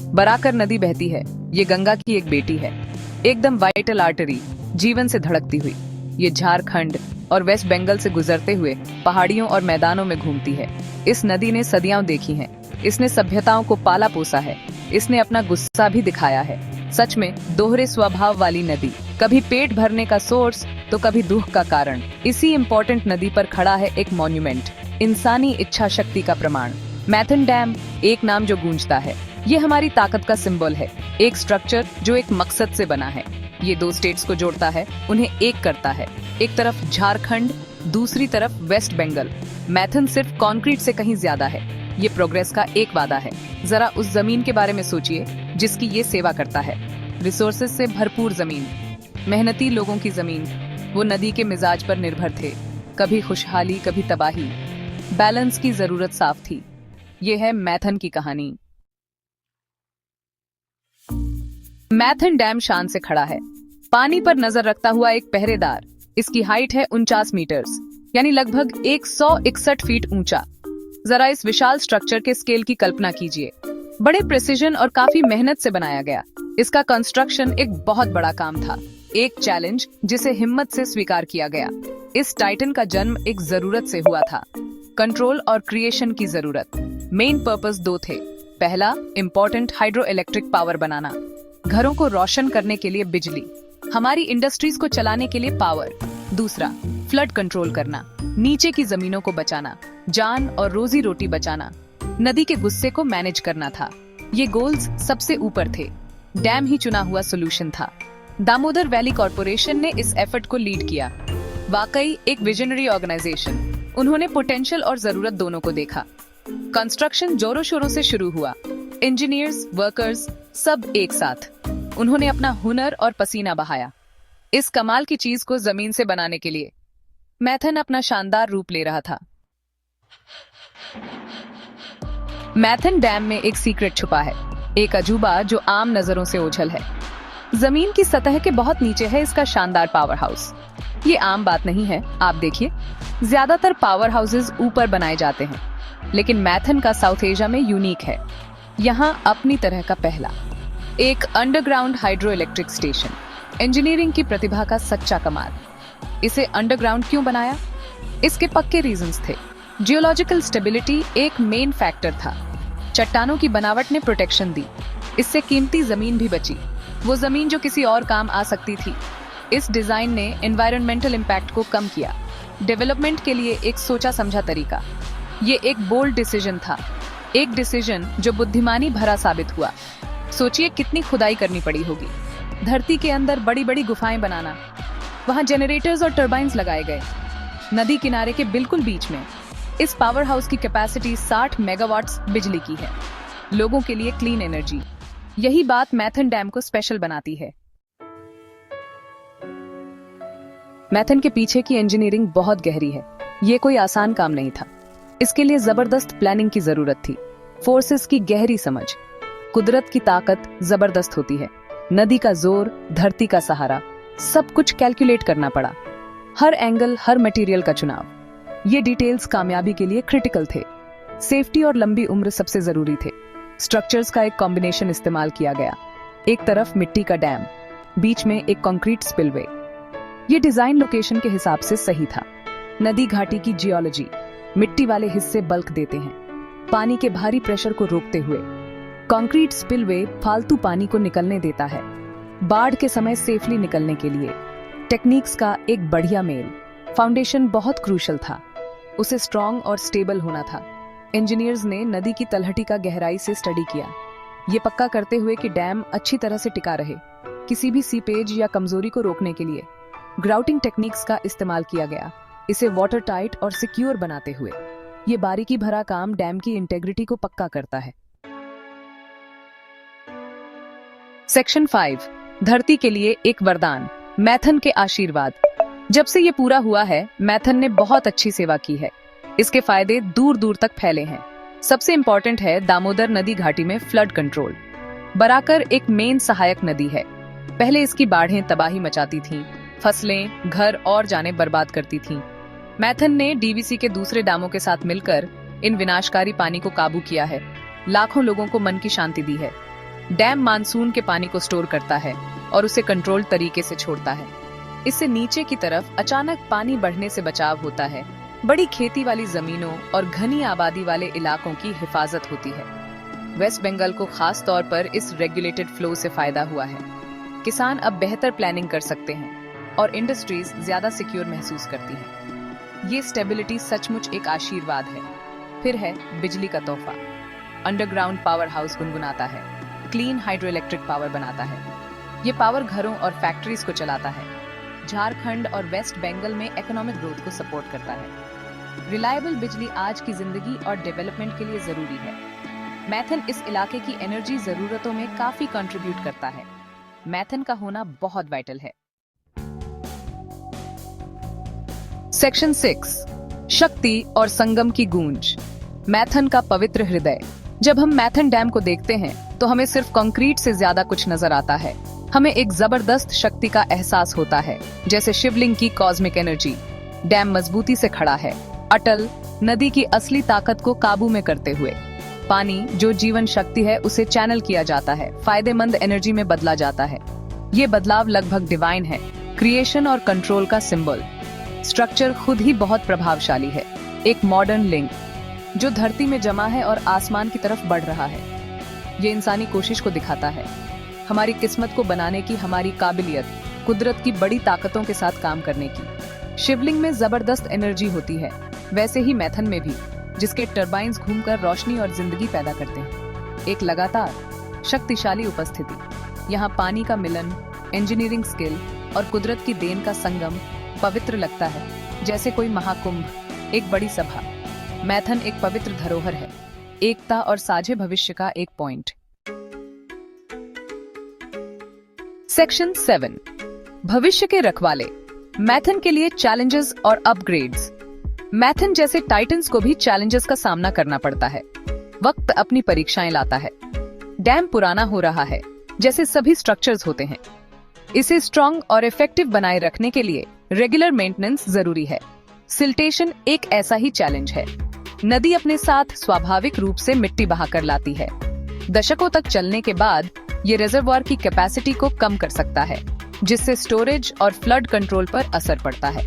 बराकर नदी बहती है, ये गंगा की एक बेटी है, एकदम वाइटल आर्टरी, जीवन से धड़कती हुई। ये झारखंड और वेस्ट बंगाल से गुजरते हुए पहाड़ियों और मैदानों में घूमती है। इस नदी ने सदियां देखी हैं, इसने सभ्यताओं को पाला पोसा है, इसने अपना गुस्सा भी दिखाया है। सच में दोहरे स्वभाव वाली नदी, कभी पेट भरने का सोर्स तो कभी दुख का कारण। इसी इम्पोर्टेंट नदी पर खड़ा है एक मॉन्यूमेंट, इंसानी इच्छा शक्ति का प्रमाण। मैथन डैम, एक नाम जो गूंजता है। ये हमारी ताकत का सिंबल है, एक स्ट्रक्चर जो एक मकसद से बना है। ये दो स्टेट्स को जोड़ता है, उन्हें एक करता है। एक तरफ झारखंड, दूसरी तरफ वेस्ट बंगाल। मैथन सिर्फ कंक्रीट से कहीं ज्यादा है, ये प्रोग्रेस का एक वादा है। जरा उस जमीन के बारे में सोचिए जिसकी ये सेवा करता है। रिसोर्सेज से भरपूर जमीन, मेहनती लोगों की जमीन। वो नदी के मिजाज पर निर्भर थे, कभी खुशहाली कभी तबाही। बैलेंस की जरूरत साफ थी। ये है मैथन की कहानी। मैथन डैम शान से खड़ा है, पानी पर नजर रखता हुआ एक पहरेदार। इसकी हाइट है 49 मीटर्स, यानी लगभग 161 फीट ऊंचा। जरा इस विशाल स्ट्रक्चर के स्केल की कल्पना कीजिए। बड़े प्रिसीजन और काफी मेहनत से बनाया गया। इसका कंस्ट्रक्शन एक बहुत बड़ा काम था, एक चैलेंज जिसे हिम्मत से स्वीकार किया गया। इस टाइटन का जन्म एक जरूरत से हुआ था, कंट्रोल और क्रिएशन की जरूरत। मेन पर्पस दो थे। पहला, इम्पोर्टेंट हाइड्रो इलेक्ट्रिक पावर बनाना, घरों को रोशन करने के लिए बिजली, हमारी इंडस्ट्रीज को चलाने के लिए पावर। दूसरा, फ्लड कंट्रोल करना, नीचे की जमीनों को बचाना, जान और रोजी रोटी बचाना, नदी के गुस्से को मैनेज करना था। ये गोल्स सबसे ऊपर थे, डैम ही चुना हुआ सोल्यूशन था। दामोदर वैली कॉर्पोरेशन ने इस एफर्ट को लीड किया। वाकई एक विजनरी ऑर्गेनाइजेशन। उन्होंने पोटेंशियल और जरूरत दोनों को देखा। कंस्ट्रक्शन जोरों शोरों से शुरू हुआ, इंजीनियर्स, वर्कर्स सब एक साथ। उन्होंने अपना हुनर और पसीना बहाया इस कमाल की चीज को जमीन से बनाने के लिए। मैथन अपना शानदार रूप ले रहा था। मैथन डैम में एक सीक्रेट छुपा है, एक अजूबा जो आम नजरों से ओझल है। जमीन की सतह के बहुत नीचे है इसका शानदार पावर हाउस। ये आम बात नहीं है, आप देखिए, ज्यादातर पावर हाउसेज ऊपर बनाए जाते हैं, लेकिन मैथन का साउथ एशिया में यूनिक है। यहाँ अपनी तरह का पहला एक underground hydro electric station. Engineering की प्रतिभा का सच्चा कमाल। इसे अंडरग्राउंड क्यों बनाया? इसके पक्के रीजंस थे। जियोलॉजिकल स्टेबिलिटी एक मेन फैक्टर था। चट्टानों की बनावट ने प्रोटेक्शन दी, इससे कीमती जमीन भी बची, वो जमीन जो किसी और काम आ सकती थी। इस डिजाइन ने एनवायरमेंटल इम्पैक्ट को कम किया। डेवलपमेंट के लिए एक सोचा समझा तरीका। ये एक बोल्ड डिसीजन था, एक डिसीजन जो बुद्धिमानी भरा साबित हुआ। सोचिए कितनी खुदाई करनी पड़ी होगी, धरती के अंदर बड़ी बड़ी गुफाएं बनाना, वहां जनरेटर्स और टर्बाइंस लगाए गए, नदी किनारे के बिल्कुल बीच में। इस पावर हाउस की कैपेसिटी 60 मेगावाट्स बिजली की है, लोगों के लिए क्लीन एनर्जी। यही बात मैथन डैम को स्पेशल बनाती है। मैथन के पीछे की इंजीनियरिंग बहुत गहरी है। ये कोई आसान काम नहीं था, इसके लिए जबरदस्त प्लानिंग की जरूरत थी, फोर्सेस की गहरी समझ। कुदरत की ताकत जबरदस्त होती है, नदी का जोर, धरती का सहारा, सब कुछ कैलकुलेट करना पड़ा। हर एंगल, हर मटेरियल का चुनाव, ये डिटेल्स कामयाबी के लिए क्रिटिकल थे। सेफ्टी और लंबी उम्र सबसे जरूरी थे। स्ट्रक्चर्स का एक कॉम्बिनेशन इस्तेमाल किया गया। एक तरफ मिट्टी का डैम, बीच में एक कंक्रीट स्पिलवे। ये डिजाइन लोकेशन के हिसाब से सही था। नदी घाटी की जियोलॉजी, मिट्टी वाले हिस्से बल्क देते हैं, पानी के भारी प्रेशर को रोकते हुए। कंक्रीट स्पिलवे फालतू पानी को निकलने देता है, बाढ़ के समय सेफली निकलने के लिए। टेक्निक्स का एक बढ़िया मेल। फाउंडेशन बहुत क्रूशल था, उसे स्ट्रॉन्ग और स्टेबल होना था। इंजीनियर्स ने नदी की तलहटी का गहराई से स्टडी किया, ये पक्का करते हुए कि डैम अच्छी तरह से टिका रहे, किसी भी सीपेज या कमजोरी को रोकने के लिए। ग्राउटिंग टेक्निक्स का इस्तेमाल किया गया, इसे वाटर टाइट और सिक्योर बनाते हुए। ये बारीकी भरा काम डैम की इंटेग्रिटी को पक्का करता है। सेक्शन 5, धरती के लिए एक वरदान, मैथन के आशीर्वाद। जब से ये पूरा हुआ है, मैथन ने बहुत अच्छी सेवा की है। इसके फायदे दूर दूर तक फैले हैं। सबसे इंपॉर्टेंट है दामोदर नदी घाटी में फ्लड कंट्रोल। बराकर एक मेन सहायक नदी है। पहले इसकी बाढ़ें तबाही मचाती थीं, फसलें, घर और जानें बर्बाद करती थीं। मैथन ने डीवीसी के दूसरे डैमों के साथ मिलकर इन विनाशकारी पानी को काबू किया है, लाखों लोगों को मन की शांति दी है। डैम मानसून के पानी को स्टोर करता है और उसे कंट्रोल तरीके से छोड़ता है। इससे नीचे की तरफ अचानक पानी बढ़ने से बचाव होता है। बड़ी खेती वाली जमीनों और घनी आबादी वाले इलाकों की हिफाजत होती है। वेस्ट बंगाल को खास तौर पर इस रेगुलेटेड फ्लो से फायदा हुआ है। किसान अब बेहतर प्लानिंग कर सकते हैं और इंडस्ट्रीज ज्यादा सिक्योर महसूस करती हैं। ये स्टेबिलिटी सचमुच एक आशीर्वाद है। फिर है बिजली का तोहफा। अंडरग्राउंड पावर हाउस गुनगुनाता है, क्लीन हाइड्रो इलेक्ट्रिक पावर बनाता है। ये पावर घरों और फैक्ट्रीज को चलाता है। झारखंड और वेस्ट बंगाल में इकोनॉमिक ग्रोथ को सपोर्ट करता है। रिलायबल बिजली आज की जिंदगी और डेवलपमेंट के लिए जरूरी है। मैथन इस इलाके की एनर्जी जरूरतों में काफी कंट्रीब्यूट करता है। मैथन का होना बहुत वाइटल है। सेक्शन 6, शक्ति और संगम की गूंज। मैथन का पवित्र हृदय। जब हम मैथन डैम को देखते हैं तो हमें सिर्फ कंक्रीट से ज्यादा कुछ नजर आता है। हमें एक जबरदस्त शक्ति का एहसास होता है, जैसे शिवलिंग की कॉस्मिक एनर्जी। डैम मजबूती से खड़ा है, अटल, नदी की असली ताकत को काबू में करते हुए। पानी जो जीवन शक्ति है उसे चैनल किया जाता है, फायदेमंद एनर्जी में बदला जाता है। ये बदलाव लगभग डिवाइन है, क्रिएशन और कंट्रोल का सिंबल। स्ट्रक्चर खुद ही बहुत प्रभावशाली है, एक मॉडर्न लिंक जो धरती में जमा है और आसमान की तरफ बढ़ रहा है। ये इंसानी कोशिश को दिखाता है, हमारी किस्मत को बनाने की हमारी काबिलियत, कुदरत की बड़ी ताकतों के साथ काम करने की। शिवलिंग में जबरदस्त एनर्जी होती है, वैसे ही मैथन में भी, जिसके टरबाइन्स घूमकर रोशनी और जिंदगी पैदा करते हैं। एक लगातार शक्तिशाली उपस्थिति। यहाँ पानी का मिलन, इंजीनियरिंग स्किल और कुदरत की देन का संगम पवित्र लगता है, जैसे कोई महाकुंभ, एक बड़ी सभा। मैथन एक पवित्र धरोहर है, एकता और साझे भविष्य का एक पॉइंट। सेक्शन 7, भविष्य के रखवाले। मैथन के लिए चैलेंजेस और अपग्रेड्स। मैथन जैसे टाइटन्स को भी चैलेंजेस का सामना करना पड़ता है। वक्त अपनी परीक्षाएं लाता है। डैम पुराना हो रहा है, जैसे सभी स्ट्रक्चर्स होते हैं। इसे स्ट्रॉन्ग और इफेक्टिव बनाए रखने के लिए रेगुलर मेंटेनेंस जरूरी है। सिल्टेशन एक ऐसा ही चैलेंज है। नदी अपने साथ स्वाभाविक रूप से मिट्टी बहाकर लाती है। दशकों तक चलने के बाद ये रिजर्वॉयर की कैपेसिटी को कम कर सकता है, जिससे स्टोरेज और फ्लड कंट्रोल पर असर पड़ता है।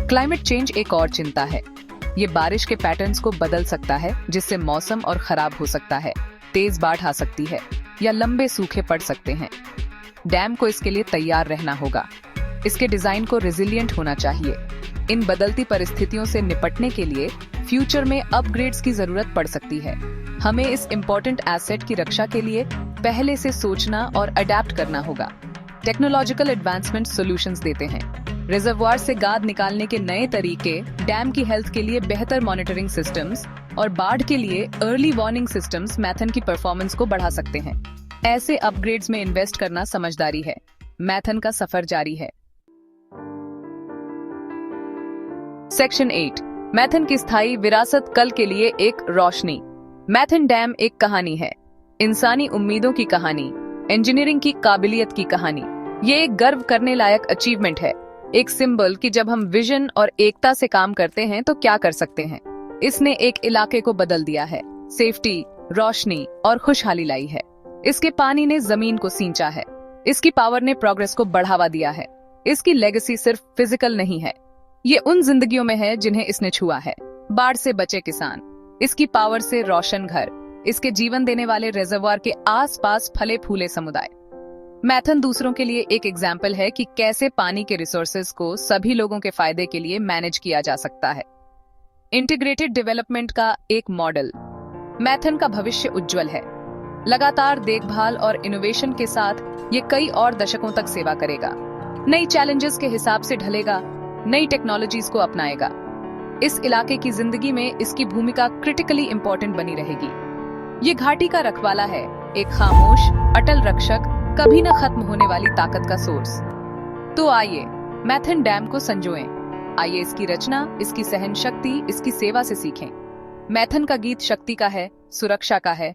क्लाइमेट चेंज एक और चिंता है। ये बारिश के पैटर्न्स को बदल सकता है, जिससे मौसम और खराब हो सकता है, तेज बाढ़ आ सकती है या लंबे सूखे पड़ सकते हैं। डैम को इसके लिए तैयार रहना होगा। इसके डिजाइन को रेजिलिएंट होना चाहिए। इन बदलती परिस्थितियों से निपटने के लिए फ्यूचर में अपग्रेड्स की जरूरत पड़ सकती है। हमें इस इम्पोर्टेंट एसेट की रक्षा के लिए पहले से सोचना और अडेप्ट करना होगा। टेक्नोलॉजिकल एडवांसमेंट सॉल्यूशंस देते हैं। रिजर्वॉयर से गाद निकालने के नए तरीके, डैम की हेल्थ के लिए बेहतर मॉनिटरिंग सिस्टम्स और बाढ़ के लिए अर्ली वार्निंग सिस्टम्स मैथन की परफॉर्मेंस को बढ़ा सकते हैं। ऐसे अपग्रेड्स में इन्वेस्ट करना समझदारी है। मैथन का सफर जारी है। सेक्शन 8, मैथन की स्थायी विरासत कल के लिए एक रोशनी। मैथन डैम एक कहानी है, इंसानी उम्मीदों की कहानी, इंजीनियरिंग की काबिलियत की कहानी। ये एक गर्व करने लायक अचीवमेंट है, एक सिंबल कि जब हम विजन और एकता से काम करते हैं तो क्या कर सकते हैं। इसने एक इलाके को बदल दिया है, सेफ्टी, रोशनी और खुशहाली लाई है। इसके पानी ने जमीन को सींचा है, इसकी पावर ने प्रोग्रेस को बढ़ावा दिया है। इसकी लेगेसी सिर्फ फिजिकल नहीं है, ये उन जिंदगियों में है जिन्हें इसने छुआ है। बाढ़ से बचे किसान, इसकी पावर से रोशन घर, इसके जीवन देने वाले रिजर्वॉयर के आसपास फले फूले समुदाय। मैथन दूसरों के लिए एक एग्जाम्पल है कि कैसे पानी के रिसोर्सेज को सभी लोगों के फायदे के लिए मैनेज किया जा सकता है। इंटीग्रेटेड डेवलपमेंट का एक मॉडल। मैथन का भविष्य उज्जवल है। लगातार देखभाल और इनोवेशन के साथ ये कई और दशकों तक सेवा करेगा। नई चैलेंजेस के हिसाब से ढलेगा, नई टेक्नोलॉजीज को अपनाएगा। इस इलाके की जिंदगी में इसकी भूमिका क्रिटिकली इंपॉर्टेंट बनी रहेगी। ये घाटी का रखवाला है, एक खामोश, अटल रक्षक, कभी न खत्म होने वाली ताकत का सोर्स। तो आइए मैथन डैम को संजोएं। आइए इसकी रचना, इसकी सहन शक्ति, इसकी सेवा से सीखें। मैथन का गीत शक्ति का है, सुरक्षा का है